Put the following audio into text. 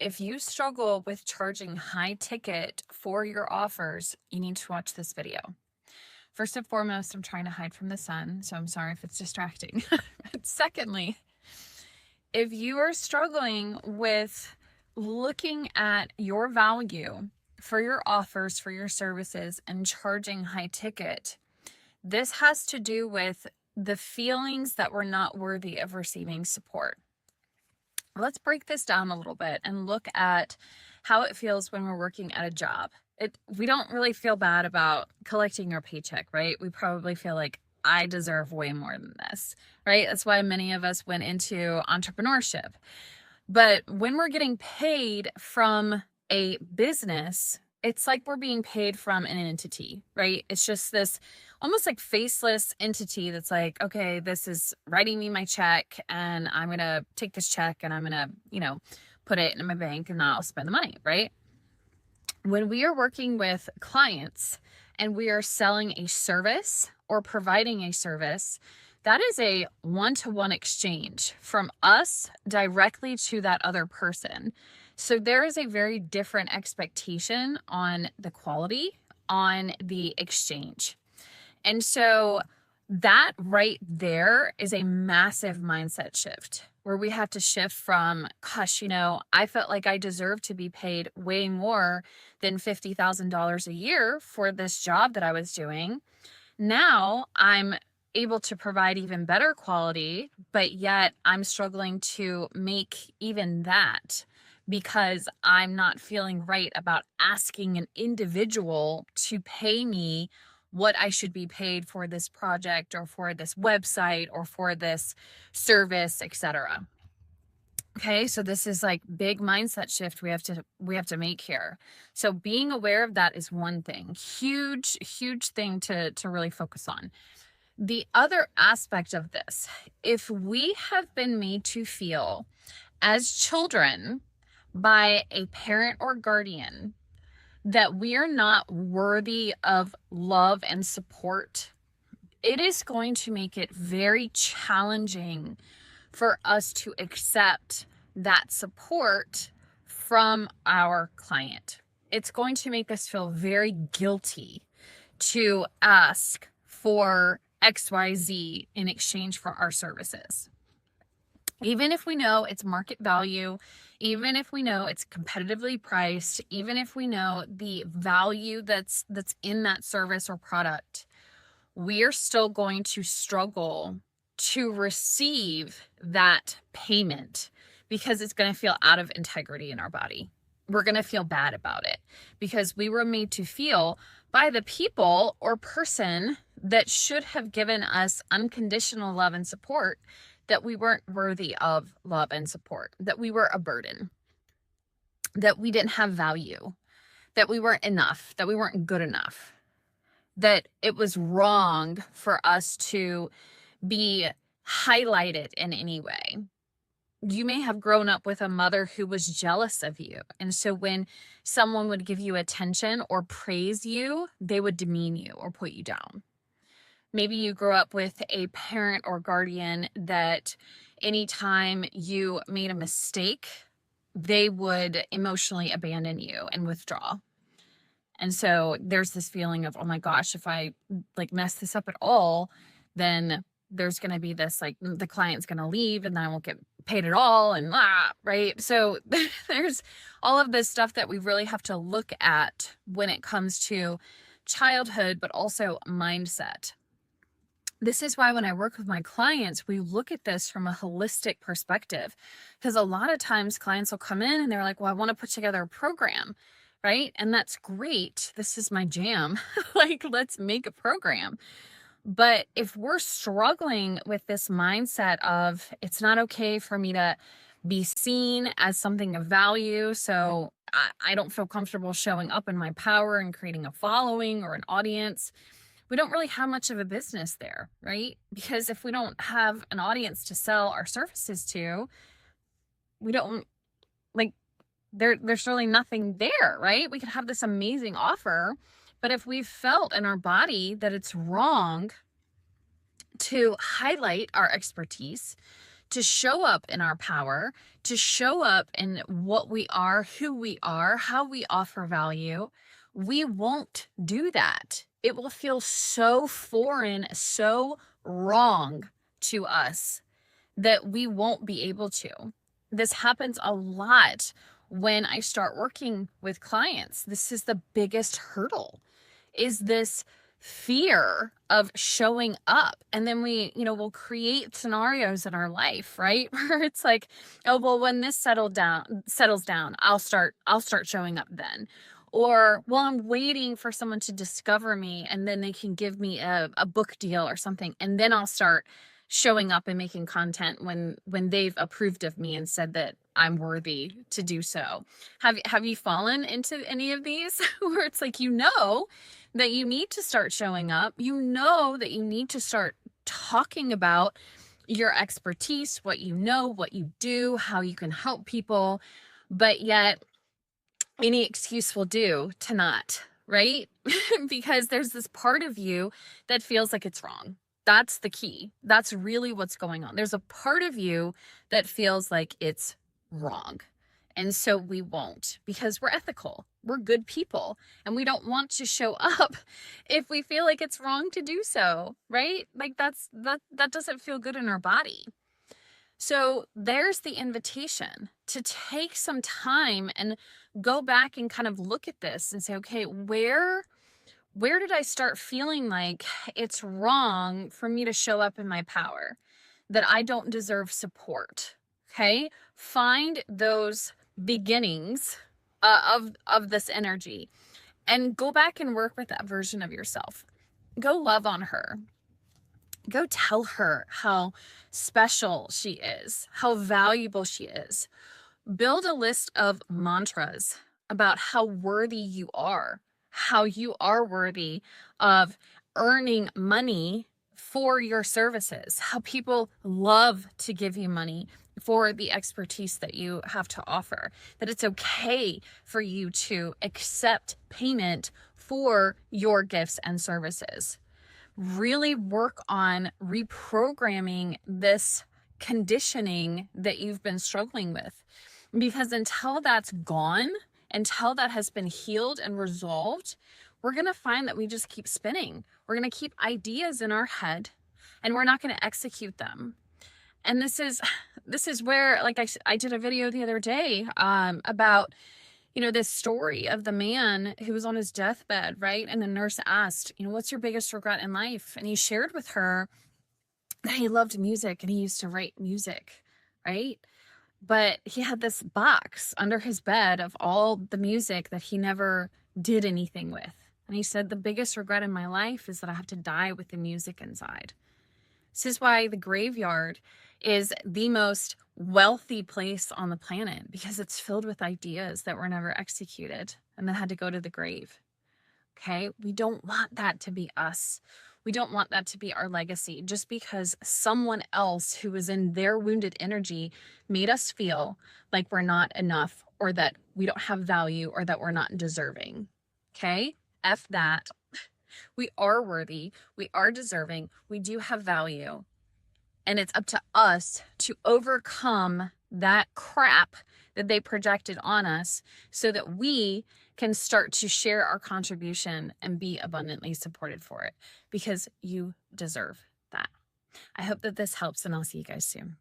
if you struggle with charging high ticket for your offers, you need to watch this video. First and foremost, I'm trying to hide from the sun, so I'm sorry if it's distracting. But secondly, if you are struggling with looking at your value for your offers, for your services, and charging high ticket, this has to do with the feelings that we're not worthy of receiving support. Let's break this down a little bit and look at how it feels when we're working at a job. We don't really feel bad about collecting our paycheck, right? We probably feel like I deserve way more than this, right? That's why many of us went into entrepreneurship. But when we're getting paid from a business, it's like we're being paid from an entity, right? It's just this almost like faceless entity that's like, okay, this is writing me my check and I'm going to take this check and I'm going to, put it in my bank and I'll spend the money, right? When we are working with clients and we are selling a service or providing a service, that is a one-to-one exchange from us directly to that other person. So there is a very different expectation on the quality, on the exchange. And so that right there is a massive mindset shift where we have to shift from, gosh, I felt like I deserved to be paid way more than $50,000 a year for this job that I was doing. Now I'm able to provide even better quality, but yet I'm struggling to make even that because I'm not feeling right about asking an individual to pay me what I should be paid for this project or for this website or for this service, etc. Okay, so this is like big mindset shift we have to make here. So being aware of that is one thing, huge thing to really focus on. The other aspect of this, if we have been made to feel as children by a parent or guardian that we are not worthy of love and support, it is going to make it very challenging for us to accept that support from our client. It's going to make us feel very guilty to ask for XYZ in exchange for our services. Even if we know it's market value, even if we know it's competitively priced, even if we know the value that's in that service or product, we are still going to struggle to receive that payment because it's going to feel out of integrity in our body. We're going to feel bad about it because we were made to feel by the people or person that should have given us unconditional love and support that we weren't worthy of love and support, that we were a burden, that we didn't have value, that we weren't enough, that we weren't good enough, that it was wrong for us to be highlighted in any way. You may have grown up with a mother who was jealous of you. And so when someone would give you attention or praise you, they would demean you or put you down. Maybe you grew up with a parent or guardian that anytime you made a mistake, they would emotionally abandon you and withdraw. And so there's this feeling of, oh my gosh, if I mess this up at all, then there's going to be this, the client's going to leave and then I won't get paid at all and right? So there's all of this stuff that we really have to look at when it comes to childhood, but also mindset. This is why when I work with my clients, we look at this from a holistic perspective, because a lot of times clients will come in and they're like, well, I want to put together a program, right? And that's great. This is my jam. Let's make a program. But if we're struggling with this mindset of it's not okay for me to be seen as something of value, so I don't feel comfortable showing up in my power and creating a following or an audience, we don't really have much of a business there, right? Because if we don't have an audience to sell our services to, we don't there's really nothing there, right? We could have this amazing offer, but if we've felt in our body that it's wrong to highlight our expertise, to show up in our power, to show up in what we are, who we are, how we offer value, we won't do that. It will feel so foreign, so wrong to us that we won't be able to. This happens a lot when I start working with clients. This is the biggest hurdle, is this fear of showing up. And then we'll create scenarios in our life, right? Where it's like, oh, well, when this settles down, I'll start showing up then. Or, well, I'm waiting for someone to discover me and then they can give me a book deal or something. And then I'll start showing up and making content when they've approved of me and said that I'm worthy to do so. Have you fallen into any of these where it's like, that you need to start showing up, that you need to start talking about your expertise, what you know, what you do, how you can help people, but yet any excuse will do to not, right? Because there's this part of you that feels like it's wrong. That's the key. That's really what's going on. There's a part of you that feels like it's wrong. And so we won't, because we're ethical. We're good people, and we don't want to show up if we feel like it's wrong to do so, right? Like that doesn't feel good in our body. So there's the invitation to take some time and go back and kind of look at this and say, okay, where did I start feeling like it's wrong for me to show up in my power, that I don't deserve support? Okay, find those beginnings of this energy and go back and work with that version of yourself. Go love on her. Go tell her how special she is, how valuable she is. Build a list of mantras about how worthy you are, how you are worthy of earning money for your services, how people love to give you money for the expertise that you have to offer, that it's okay for you to accept payment for your gifts and services. Really work on reprogramming this conditioning that you've been struggling with, because until that's gone, until that has been healed and resolved, we're going to find that we just keep spinning. We're going to keep ideas in our head and we're not going to execute them. And this is where, like I did a video the other day about, this story of the man who was on his deathbed, right? And the nurse asked, what's your biggest regret in life? And he shared with her that he loved music and he used to write music, right? But he had this box under his bed of all the music that he never did anything with. And he said, the biggest regret in my life is that I have to die with the music inside. This is why the graveyard is the most wealthy place on the planet, because it's filled with ideas that were never executed and that had to go to the grave. Okay? We don't want that to be us. We don't want that to be our legacy, just because someone else who was in their wounded energy made us feel like we're not enough, or that we don't have value, or that we're not deserving. Okay? F that. We are worthy. We are deserving. We do have value. And it's up to us to overcome that crap that they projected on us so that we can start to share our contribution and be abundantly supported for it, because you deserve that. I hope that this helps, and I'll see you guys soon.